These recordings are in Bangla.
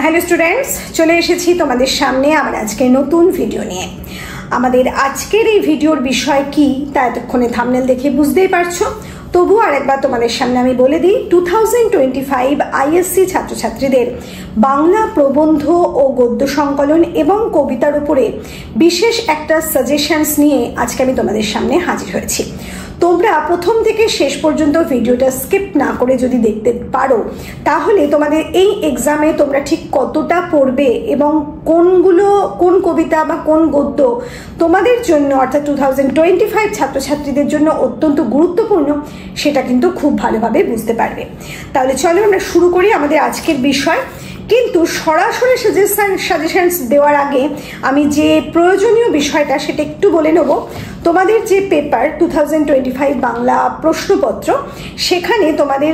হ্যালো স্টুডেন্টস, চলে এসেছি তোমাদের সামনে আবার আজকে নতুন ভিডিও নিয়ে। আমাদের আজকের এই ভিডিওর বিষয় কি তা এতক্ষণে থাম্বনেল দেখে বুঝতেই পারছো। তবু আরেকবার তোমাদের সামনে আমি বলে দিই, 2025 আইএসসি ছাত্রছাত্রীদের বাংলা প্রবন্ধ ও গদ্য সংকলন এবং কবিতার উপরে বিশেষ একটা সাজেশনস নিয়ে আজকে আমি তোমাদের সামনে হাজির হয়েছি। তোমরা প্রথম থেকে শেষ পর্যন্ত ভিডিওটা স্কিপ না করে যদি দেখতে পারো, তাহলে তোমাদের এই এক্সামে তোমরা ঠিক কতটা পড়বে এবং কোন কবিতা বা কোন গদ্য তোমাদের জন্য অর্থাৎ 2025 ছাত্রছাত্রীদের জন্য অত্যন্ত গুরুত্বপূর্ণ সেটা কিন্তু খুব ভালোভাবে বুঝতে পারবে। তাহলে চলো আমরা শুরু করি আমাদের আজকের বিষয়। কিন্তু সরাসরি সাজেশনস দেওয়ার আগে আমি যে প্রয়োজনীয় বিষয়টা সেটা একটু বলে নেব। তোমাদের যে পেপার 2025 বাংলা প্রশ্নপত্র, সেখানে তোমাদের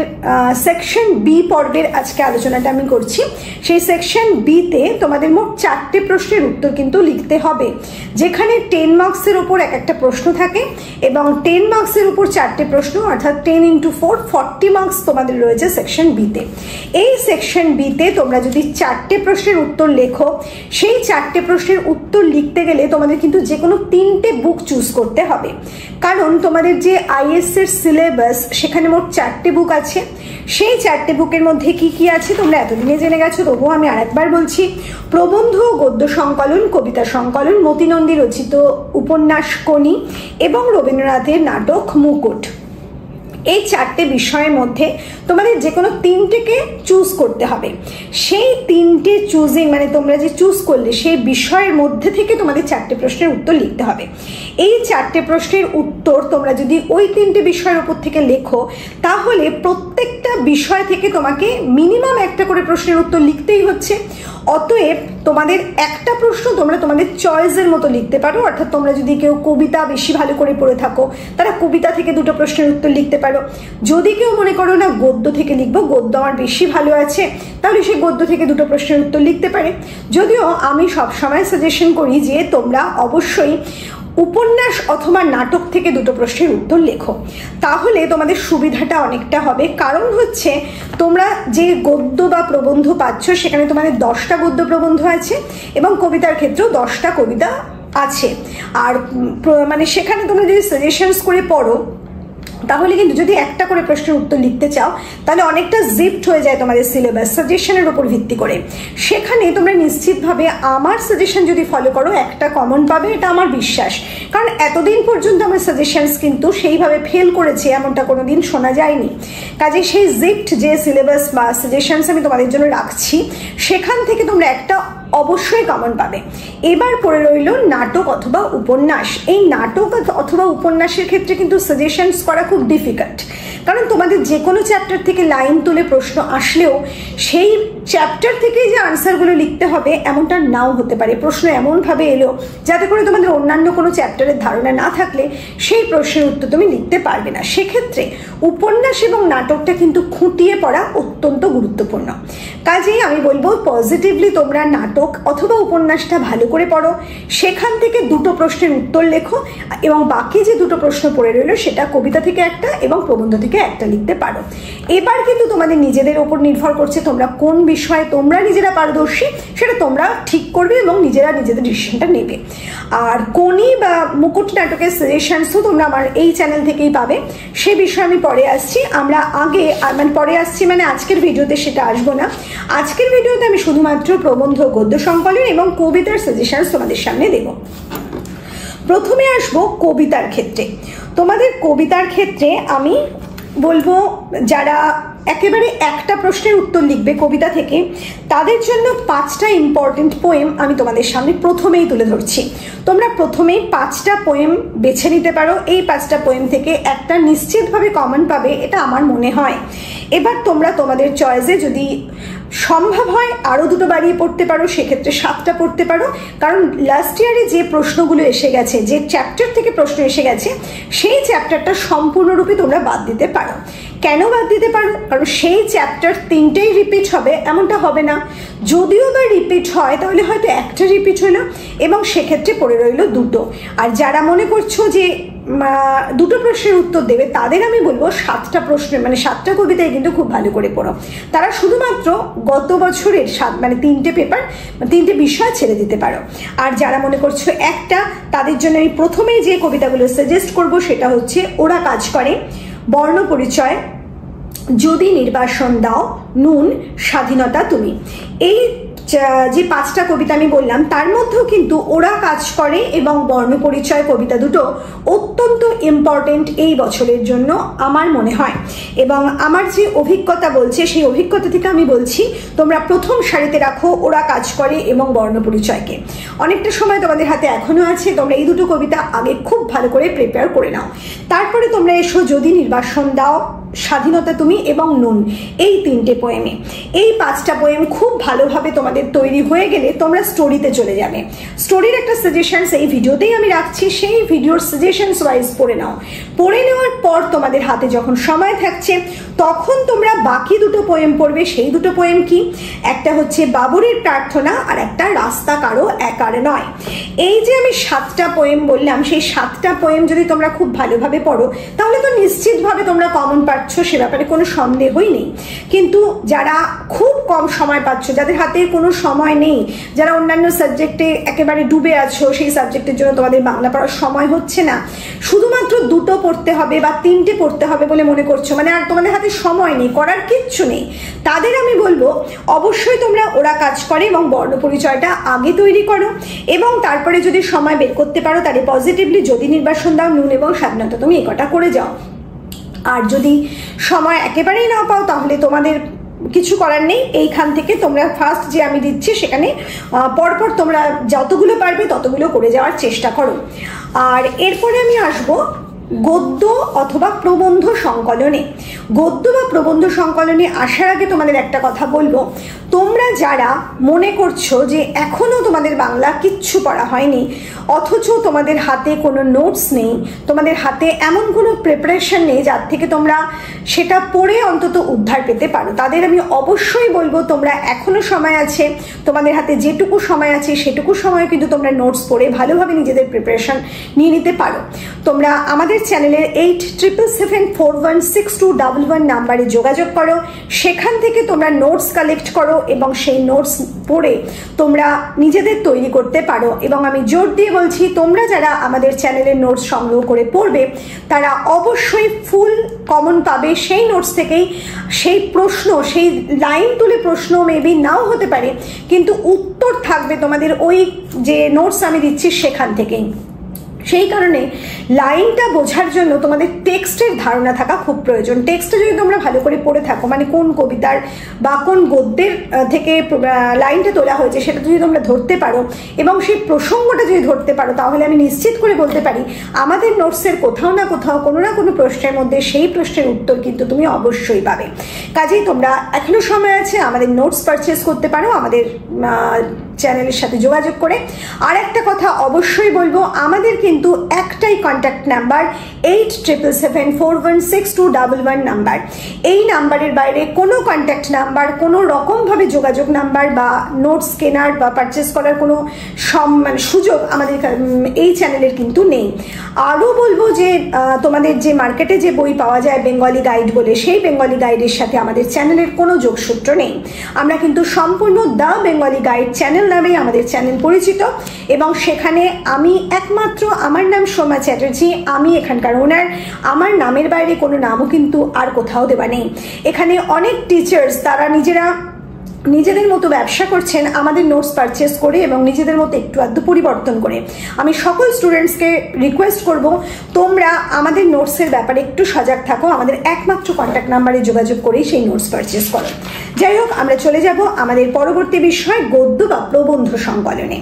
সেকশন বি পর্বের আজকে আলোচনাটা আমি করছি। সেই সেকশন বিতে তোমাদের মোট 4টে প্রশ্নের উত্তর কিন্তু লিখতে হবে, যেখানে 10 মার্কসের উপর একটা প্রশ্ন থাকে এবং 10 মার্কসের উপর 4টে প্রশ্ন, অর্থাৎ 10 × 4 40 মার্কস তোমাদের রয়েছে সেকশন বিতে। এই সেকশন বিতে তোমরা যদি 4টে প্রশ্নের উত্তর লেখো, সেই 4টে প্রশ্নের উত্তর লিখতে গেলে তোমাদের কিন্তু যে কোনো 3টে বুক চুজ করতে হবে। কারণ তোমাদের যে আইএস এর সিলেবাস সেখানে মোট 4টে বুক আছে। সেই 4টে বুকের মধ্যে কি কি আছে তোমরা এতদিনে জেনে গেছো, তবুও আমি আরেকবার বলছি। প্রবন্ধ, গদ্য সংকলন, কবিতা সংকলন, মতি নন্দী রচিত উপন্যাস কনি এবং রবীন্দ্রনাথের নাটক মুকুট। এই 4টে বিষয়ের মধ্যে তোমাদের যে কোনো 3টেকে চুজ করতে হবে। সেই 3টে চুজিং মানে তোমরা যে চুজ করলে সেই বিষয়ের মধ্যে থেকে তোমাদের 4টে প্রশ্নের উত্তর লিখতে হবে। এই 4টে প্রশ্নের উত্তর তোমরা যদি ওই 3টে বিষয়ের উপর থেকে লেখো, তাহলে প্রত্যেকটা বিষয় থেকে তোমাকে মিনিমাম একটা করে প্রশ্নের উত্তর লিখতেই হচ্ছে। অতএব তোমাদের একটা প্রশ্ন তোমরা তোমাদের চয়েসের মতো লিখতে পারো। অর্থাৎ তোমরা যদি কেউ কবিতা বেশি ভালো করে পড়ে থাকো, তারা কবিতা থেকে 2টো প্রশ্নের উত্তর লিখতে পারো। যদি কেউ মনে করো না গদ্য থেকে লিখবো, গদ্য আমার বেশি ভালো আছে, তাহলে সেই গদ্য থেকে 2টো প্রশ্নের উত্তর লিখতে পারে। যদিও আমি সবসময় সাজেশন করি যে তোমরা অবশ্যই উপন্যাস অথবা নাটক থেকে 2টো প্রশ্নের উত্তর লেখো, তাহলে তোমাদের সুবিধাটা অনেকটা হবে। কারণ হচ্ছে তোমরা যে গদ্য বা প্রবন্ধ পাচ্ছ সেখানে তোমাদের 10টা গদ্য প্রবন্ধ আছে এবং কবিতার ক্ষেত্রেও 10টা কবিতা আছে। আর মানে সেখানে তোমরা যদি সাজেশনস করে পড়ো, তাহলে কিন্তু যদি একটা করে প্রশ্নের উত্তর লিখতে চাও, তাহলে অনেকটা জিপ্ট হয়ে যায় তোমাদের সিলেবাস সাজেশনের উপর ভিত্তি করে। সেখানে তোমরা নিশ্চিতভাবে আমার সাজেশন যদি ফলো করো, একটা কমন পাবে, এটা আমার বিশ্বাস। কারণ এতদিন পর্যন্ত আমার সাজেশনস কিন্তু সেইভাবে ফেল করেছে এমনটা কোনোদিন শোনা যায়নি। কাজে সেই জিপ্ট যে সিলেবাস বা সাজেশনস আমি তোমাদের জন্য রাখছি, সেখান থেকে তোমরা একটা অবশ্যই কমন পাবে। এবার পড়ে রইল নাটক অথবা উপন্যাস। এই নাটক অথবা উপন্যাসের ক্ষেত্রে কিন্তু সাজেশনস করা খুব ডিফিকাল্ট। কারণ তোমাদের যে কোনো চ্যাপ্টার থেকে লাইন তুলে প্রশ্ন আসলেও সেই চ্যাপ্টার থেকে যে আনসারগুলো লিখতে হবে এমনটা নাও হতে পারে। প্রশ্ন এমনভাবে এলো যাতে করে তোমাদের অন্যান্য কোনো চ্যাপ্টারের ধারণা না থাকলে সেই প্রশ্নের উত্তর তুমি লিখতে পারবে না। সেক্ষেত্রে উপন্যাস এবং নাটকটা কিন্তু খুঁটিয়ে পড়া অত্যন্ত গুরুত্বপূর্ণ। কাজেই আমি বলবো পজিটিভলি তোমরা নাটক অথবা উপন্যাসটা ভালো করে পড়ো, সেখান থেকে 2টো প্রশ্নের উত্তর লেখো এবং বাকি যে 2টো প্রশ্ন পড়ে রইলো সেটা কবিতা থেকে একটা এবং প্রবন্ধ থেকে একটা লিখতে পারো। এবার কিন্তু তোমাদের নিজেদের ওপর নির্ভর করছে তোমরা কোন বিষয়ে তোমরা নিজেরা পারদর্শী সেটা তোমরা ঠিক করবে এবং নিজেরা নিজেদের ডিসিশনটা নেবে। আর কোনি বা মুকুট নাটকের সাজেশনসও তোমরা আমার এই চ্যানেল থেকেই পাবে। সে বিষয়ে আমি পরে আসছি। আমরা আগে পরে আসছি মানে আজকের ভিডিওতে সেটা আসবো না। আজকের ভিডিওতে আমি শুধুমাত্র প্রবন্ধ, গদ্য সংকলন এবং কবিতার সাজেশনস তোমাদের সামনে দেব। প্রথমে আসবো কবিতার ক্ষেত্রে। তোমাদের কবিতার ক্ষেত্রে আমি বলবো যারা একেবারে একটা প্রশ্নের উত্তর লিখবে কবিতা থেকে, তাদের জন্য 5টা ইম্পর্টেন্ট পোয়েম আমি তোমাদের সামনে প্রথমেই তুলে ধরছি। তোমরা প্রথমেই 5টা পোয়েম বেছে নিতে পারো। এই 5টা পোয়েম থেকে একটা নিশ্চিতভাবে কমন পাবে, এটা আমার মনে হয়। এবার তোমরা তোমাদের চয়েসে যদি সম্ভব হয় আরও 2টো বাড়িয়ে পড়তে পারো, সেক্ষেত্রে 7টা পড়তে পারো। কারণ লাস্ট ইয়ারে যে প্রশ্নগুলো এসে গেছে, যে চ্যাপ্টার থেকে প্রশ্ন এসে গেছে, সেই চ্যাপ্টারটা সম্পূর্ণরূপে তোমরা বাদ দিতে পারো। কেন বাদ দিতে পারো? কারণ সেই চ্যাপ্টার 3টেই রিপিট হবে এমনটা হবে না। যদিও বা রিপিট হয় তাহলে হয়তো একটা রিপিট হলো এবং সেক্ষেত্রে পড়ে রইল 2টো। আর যারা মনে করছো যে দুটো প্রশ্নের উত্তর দেবে তাদের আমি বলবো 7টা প্রশ্নের মানে 7টা কবিতায় কিন্তু খুব ভালো করে পড়ো। তারা শুধুমাত্র গত বছরের 3টে পেপার 3টে বিষয় ছেড়ে দিতে পারো। আর যারা মনে করছো একটা, তাদের জন্য আমি প্রথমেই যে কবিতাগুলো সাজেস্ট করব সেটা হচ্ছে ওরা কাজ করে, বর্ণ পরিচয়, যদি নির্বাসন দাও, নুন, স্বাধীনতা তুমি। এই যে 5টা কবিতা আমি বললাম তার মধ্যেও কিন্তু ওরা কাজ করে এবং বর্ণপরিচয় কবিতা দুটো অত্যন্ত ইম্পর্টেন্ট এই বছরের জন্য আমার মনে হয়। এবং আমার যে অভিজ্ঞতা বলছে সেই অভিজ্ঞতা থেকে আমি বলছি তোমরা প্রথম সারিতে রাখো ওরা কাজ করে এবং বর্ণপরিচয়কে। অনেকটা সময় তোমাদের হাতে এখনো আছে, তোমরা এই দুটো কবিতা আগে খুব ভালো করে প্রিপেয়ার করে নাও। তারপরে তোমরা এসো যদি নির্বাসন দাও, স্বাধীনতা তুমি এবং নুন, এই 3টে পোয়েমে। এই 5টা পোয়েম খুব ভালোভাবে তোমাদের তৈরি হয়ে গেলে তোমরা স্টোরিতে চলে যাবে। স্টোরির একটা সাজেশনস এই ভিডিওতেই আমি রাখছি, সেই ভিডিওর সাজেশনস ওয়াইজ পড়ে নাও। পড়ে নেওয়ার পর তোমাদের হাতে যখন সময় থাকছে তখন তোমরা বাকি দুটো পোয়েম পড়বে। সেই দুটো পোয়েম কি? একটা হচ্ছে বাবুরের প্রার্থনা আর একটা রাস্তা কারো একার নয়। এই যে আমি 7টা পোয়েম বললাম, সেই 7টা পোয়েম যদি তোমরা খুব ভালোভাবে পড়ো তাহলে তো নিশ্চিতভাবে তোমরা কমন পাচ্ছ, সে ব্যাপারে কোনো সন্দেহই নেই। কিন্তু যারা খুব কম সময় পাচ্ছ, যাদের হাতে কোনো সময় নেই, যারা অন্যান্য সাবজেক্টে একেবারে ডুবে আছো, সেই সাবজেক্টের জন্য তোমাদের বাংলা পড়ার সময় হচ্ছে না, শুধুমাত্র 2টো পড়তে হবে বা 3টে পড়তে হবে বলে মনে করছো, মানে আর তোমাদের হাতে সময় নেই, করার কিচ্ছু নেই, তাদের আমি বলবো অবশ্যই তোমরা ওরা কাজ করে এবং বর্ণপরিচয়টা আগে তৈরি করো এবং তারপরে যদি সময় বের করতে পারো তাহলে পজিটিভলি যদি নির্বাসন দাও, নুন এবং স্বাধীনতা তুমি এই কটা করে যাও। আর যদি সময় একেবারেই না পাও তাহলে তোমাদের কিছু করার নেই, এইখান থেকে তোমরা ফার্স্ট যে আমি দিচ্ছি সেখানে পরপর তোমরা যতগুলো পারবে ততগুলো করে যাওয়ার চেষ্টা করো। আর এরপরে আমি আসবো গদ্য অথবা প্রবন্ধ সংকলনে। গদ্য বা প্রবন্ধ সংকলনে আসার আগে তোমাদের একটা কথা বলবো, তোমরা যারা মনে করছো যে এখনো তোমাদের বাংলা কিচ্ছু পড়া হয়নি, অথচ তোমাদের হাতে কোনো নোটস নেই, তোমাদের হাতে এমন কোনো প্রিপারেশন নেই যার থেকে তোমরা সেটা পড়ে অন্তত উদ্ধার পেতে পারো, তাদের আমি অবশ্যই বলবো তোমরা এখনো সময় আছে, তোমাদের হাতে যেটুকু সময় আছে সেটুকু সময় কিন্তু তোমরা নোটস পড়ে ভালোভাবে নিজেদের প্রিপারেশন নিয়ে নিতে পারো। তোমরা আমাদের চ্যানেলের 8777416211 নাম্বারে যোগাযোগ করো, সেখান থেকে তোমরা নোটস কালেক্ট করো এবং সেই নোটস পড়ে তোমরা নিজেদের তৈরি করতে পারো। এবং আমি জোর দিয়ে বলছি তোমরা যারা আমাদের চ্যানেলের নোটস সংগ্রহ করে পড়বে তারা অবশ্যই ফুল কমন পাবে সেই নোটস থেকেই। সেই প্রশ্ন, সেই লাইন তুলে প্রশ্ন মেবি নাও হতে পারে, কিন্তু উত্তর থাকবে তোমাদের ওই যে নোটস আমি দিচ্ছি সেখান থেকেই। সেই কারণে লাইনটা বোঝার জন্য তোমাদের টেক্সটের ধারণা থাকা খুব প্রয়োজন। টেক্সটে যদি তোমরা ভালো করে পড়ে থাকো, মানে কোন কবিতার বা কোন গদ্যের থেকে লাইনটা তোলা হয়েছে সেটা যদি তোমরা ধরতে পারো এবং সেই প্রসঙ্গটা যদি ধরতে পারো, তাহলে আমি নিশ্চিত করে বলতে পারি আমাদের নোটসের কোথাও না কোথাও কোনো না কোনো প্রশ্নের মধ্যে সেই প্রশ্নের উত্তর কিন্তু তুমি অবশ্যই পাবে। কাজেই তোমরা এখনো সময় আছে, আমাদের নোটস পারচেস করতে পারো আমাদের চ্যানেলের সাথে যোগাযোগ করে। আর একটা কথা অবশ্যই বলবো, আমাদের কিন্তু একটাই কন্ট্যাক্ট নাম্বার 8777416211 নাম্বার। এই নাম্বারের বাইরে কোনো কন্ট্যাক্ট নাম্বার, কোনো রকমভাবে যোগাযোগ নাম্বার বা নোটস কেনার বা পারচেস করার কোনো সুযোগ আমাদের এই চ্যানেলের কিন্তু নেই। আরও বলবো যে তোমাদের যে মার্কেটে যে বই পাওয়া যায় বেঙ্গলি গাইড বলে, সেই বেঙ্গলি গাইডের সাথে আমাদের চ্যানেলের কোনো যোগসূত্র নেই। আমরা কিন্তু সম্পূর্ণ দ্য বেঙ্গলি গাইড চ্যানেল নামেই আমাদের চ্যানেল পরিচিত এবং সেখানে আমি একমাত্র, আমার নাম সোমা চ্যাটার্জি, আমি এখানকার ওনার, আমার নামের বাইরে কোনো নামও কিন্তু আর কোথাও দেওয়া নেই। এখানে অনেক টিচার্স তারা নিজেদের মতো ব্যবসা করছেন আমাদের নোটস পারচেস করে এবং নিজেদের মতো একটু আধটু পরিবর্তন করে। আমি সকল স্টুডেন্টসকে রিকোয়েস্ট করব তোমরা আমাদের নোটসের ব্যাপারে একটু সজাগ থাকো, আমাদের একমাত্র কন্ট্যাক্ট নাম্বারে যোগাযোগ করেই সেই নোটস পারচেস করো। যাই হোক, আমরা চলে যাব আমাদের পরবর্তী বিষয় গদ্য বা প্রবন্ধ সংকলনে।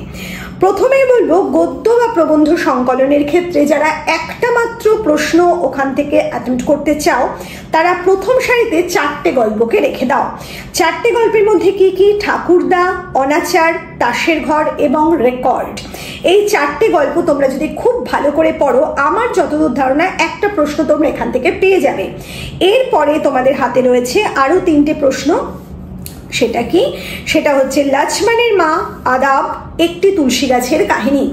প্রথমেই বলবো গদ্য বা প্রবন্ধ সংকলনের ক্ষেত্রে যারা একটা মাত্র প্রশ্ন ওখান থেকে অ্যাটেম্প্ট করতে চাও তারা প্রথম সারিতে 4টে গল্পকে রেখে দাও। 4টে গল্পের মধ্যে কি কি? ঠাকুরদা, অনাচার, তাসের ঘর এবং রেকর্ড। এই 4টে গল্প তোমরা যদি খুব ভালো করে পড়ো, আমার যতদূর ধারণা একটা প্রশ্ন তোমরা এখান থেকে পেয়ে যাবে। এরপরে তোমাদের হাতে রয়েছে আরো 3টে প্রশ্ন, সেটা কি? সেটা হচ্ছে লক্ষ্মণের মা, আদাব, একটি তুলসী গাছের কাহিনী।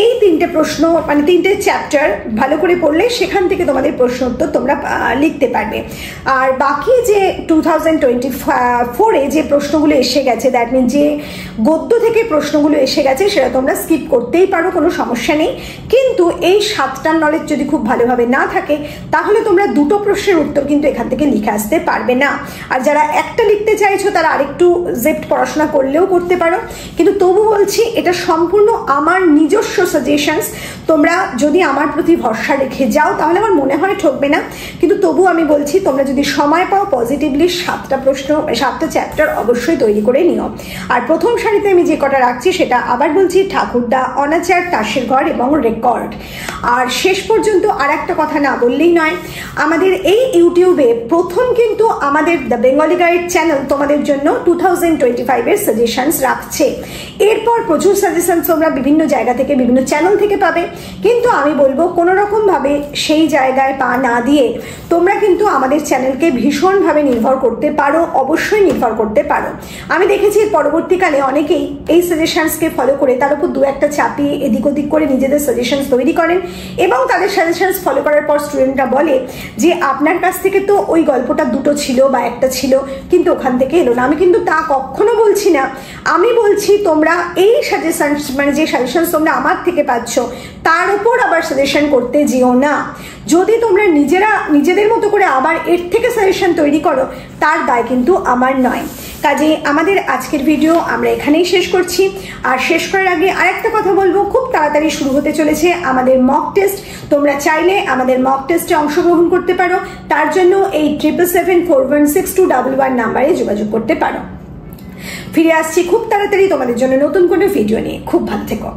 এই তিনটে প্রশ্ন মানে তিনটে চ্যাপ্টার ভালো করে পড়লে সেখান থেকে তোমাদের প্রশ্ন উত্তর তোমরা লিখতে পারবে। আর বাকি যে 2024-এ যে প্রশ্নগুলো এসে গেছে, দ্যাট মিন যে গদ্য থেকে প্রশ্নগুলো এসে গেছে, সেটা তোমরা স্কিপ করতেই পারো, কোনো সমস্যা নেই। কিন্তু এই 7টার নলেজ যদি খুব ভালোভাবে না থাকে তাহলে তোমরা দুটো প্রশ্নের উত্তর কিন্তু এখান থেকে লিখে আসতে পারবে না। আর যারা একটা লিখতে চাইছো তারা আরেকটু জেপ্ট পড়াশোনা করলেও করতে পারো, কিন্তু তবু বলছি এটা সম্পূর্ণ আমার নিজস্ব সাজেশনস। তোমরা যদি আমার প্রতি ভরসা রেখে যাও তাহলে আমার মনে হয় ঠকবে না, কিন্তু তবু আমি বলছি তোমরা যদি সময় পাও পজিটিভলি 7টা প্রশ্ন 7টা চ্যাপ্টার অবশ্যই তৈরি করে নিও। আর প্রথম সারিতে আমি যে কটা রাখছি সেটা আবার বলছি, ঠাকুরদা, অনাচার, তাসের ঘর এবং রেকর্ড। আর শেষ পর্যন্ত আর একটা কথা না বললেই নয়, আমাদের এই ইউটিউবে প্রথম কিন্তু আমাদের দ্য বেঙ্গলি গাইড চ্যানেল তোমাদের জন্য 2025-এর সাজেশনস রাখছে। এরপর প্রচুর সাজেশনস তোমরা বিভিন্ন জায়গা থেকে বিভিন্ন চ্যানেল থেকে পাবে, কিন্তু আমি বলবো কোনো রকম ভাবে সেই জায়গায় পা না দিয়ে তোমরা কিন্তু আমাদের চ্যানেলকে ভীষণভাবে নির্ভর করতে পারো, অবশ্যই নির্ভর করতে পারো। আমি দেখেছি পরবর্তীকালে অনেকেই এই সাজেশনসকে ফলো করে তার উপর দু একটা চাপিয়ে এদিক ওদিক করে নিজেদের সাজেশনস তৈরি করেন, এবং তাদের সাজেশনস ফলো করার পর স্টুডেন্টরা বলে যে আপনার কাছ থেকে তো ওই গল্পটা দুটো ছিল বা একটা ছিল কিন্তু ওখান থেকে এলো না। আমি কিন্তু তা কখনো বলছি না, আমি বলছি তোমরা এই সাজেশনস মানে যে সাজেশনস তোমরা আমার থেকে পাচ্ছ তার উপর আবার সাজেশন করতে যেও না। যদি তোমরা নিজেদের মতো করে আবার এর থেকে সাজেশন তৈরি করো তার দায় কিন্তু আমার নয়। কাজে আমাদের আজকের ভিডিও আমরা এখানেই শেষ করছি। আর শেষ করার আগে আরেকটা কথা বলবো, খুব তাড়াতাড়ি শুরু হতে চলেছে আমাদের মক টেস্ট। তোমরা চাইলে আমাদের মক টেস্টে অংশগ্রহণ করতে পারো, তার জন্য এই 777416211 নাম্বারে যোগাযোগ করতে পারো। ফিরে আসছি খুব তাড়াতাড়ি তোমাদের জন্য নতুন কোনো ভিডিও নিয়ে। খুব ভালো থেকো।